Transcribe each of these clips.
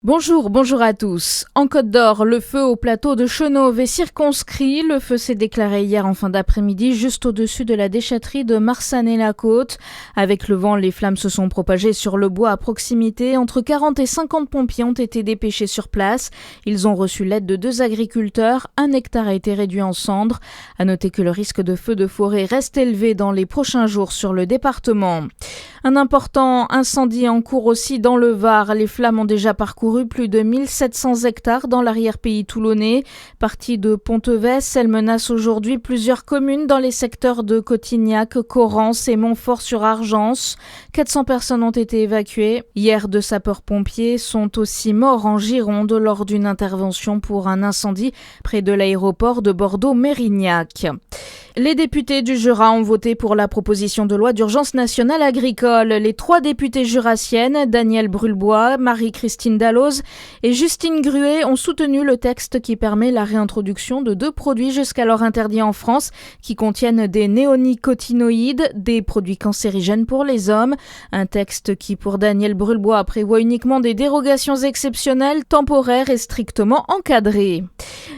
Bonjour à tous. En Côte d'Or, le feu au plateau de Chenauve est circonscrit. Le feu s'est déclaré hier en fin d'après-midi, juste au-dessus de la déchetterie de Marsanne-et-la-Côte. Avec le vent, les flammes se sont propagées sur le bois à proximité. Entre 40 et 50 pompiers ont été dépêchés sur place. Ils ont reçu l'aide de 2 agriculteurs. 1 hectare a été réduit en cendres. À noter que le risque de feu de forêt reste élevé dans les prochains jours sur le département. Un important incendie en cours aussi dans le Var. Les flammes ont déjà parcouru plus de 1700 hectares dans l'arrière-pays toulonnais. Partie de Pontevès, elle menace aujourd'hui plusieurs communes dans les secteurs de Cotignac, Corrence et Montfort-sur-Argence. 400 personnes ont été évacuées. Hier, 2 sapeurs-pompiers sont aussi morts en Gironde lors d'une intervention pour un incendie près de l'aéroport de Bordeaux-Mérignac. Les députés du Jura ont voté pour la proposition de loi d'urgence nationale agricole. Les 3 députées jurassiennes, Danielle Brulbois, Marie-Christine Dalloz et Justine Gruet, ont soutenu le texte qui permet la réintroduction de 2 produits jusqu'alors interdits en France qui contiennent des néonicotinoïdes, des produits cancérigènes pour les hommes. Un texte qui, pour Danielle Brulbois, prévoit uniquement des dérogations exceptionnelles, temporaires et strictement encadrées.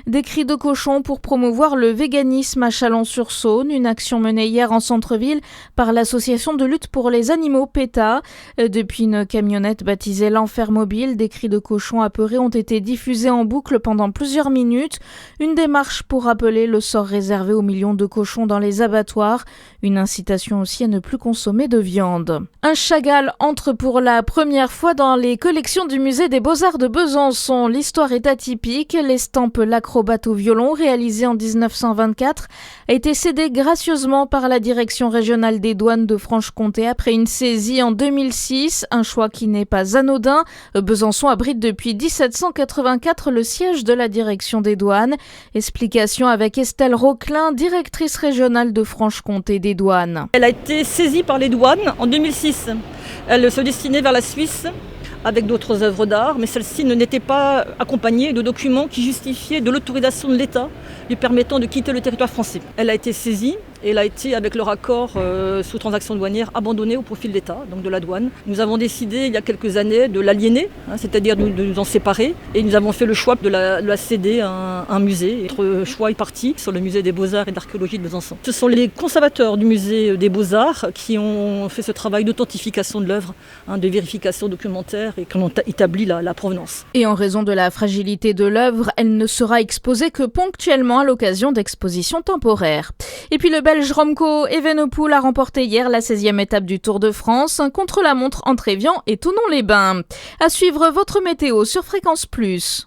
Des cris de cochon pour promouvoir le véganisme à Chalon-sur-Saône, une action menée hier en centre-ville par l'association de lutte pour les animaux PETA. Depuis une camionnette baptisée l'Enfer Mobile, des cris de cochon apeurés ont été diffusés en boucle pendant plusieurs minutes. Une démarche pour rappeler le sort réservé aux millions de cochons dans les abattoirs. Une incitation aussi à ne plus consommer de viande. Un Chagall entre pour la première fois dans les collections du musée des Beaux-Arts de Besançon. L'histoire est atypique. L'estampe L'acrobate au violon, réalisée en 1924, a été cédée gracieusement par la direction régionale des douanes de Franche-Comté après une saisie en 2006. Un choix qui n'est pas anodin. Besançon abrite depuis 1784 le siège de la direction des douanes. Explication avec Estelle Roquelin, directrice régionale de Franche-Comté des douanes. Elle a été saisie par les douanes en 2006. Elle se destinait vers la Suisse avec d'autres œuvres d'art, mais celle-ci n'était pas accompagnée de documents qui justifiaient de l'autorisation de l'État lui permettant de quitter le territoire français. Elle a été saisie et elle a été, avec leur accord sous transaction douanière, abandonnée au profit de l'État, donc de la douane. Nous avons décidé il y a quelques années de l'aliéner, c'est-à-dire de nous en séparer, et nous avons fait le choix de la céder à un musée. Notre choix est parti sur le musée des Beaux-Arts et d'Archéologie de Besançon. Ce sont les conservateurs du musée des Beaux-Arts qui ont fait ce travail d'authentification de l'œuvre, de vérification documentaire et qui ont établi la provenance. Et en raison de la fragilité de l'œuvre, elle ne sera exposée que ponctuellement à l'occasion d'expositions temporaires. Et puis le Belge Remco Evenepoel a remporté hier la 16e étape du Tour de France, contre-la-montre entre Évian et Thonon-les-Bains. À suivre votre météo sur Fréquence Plus.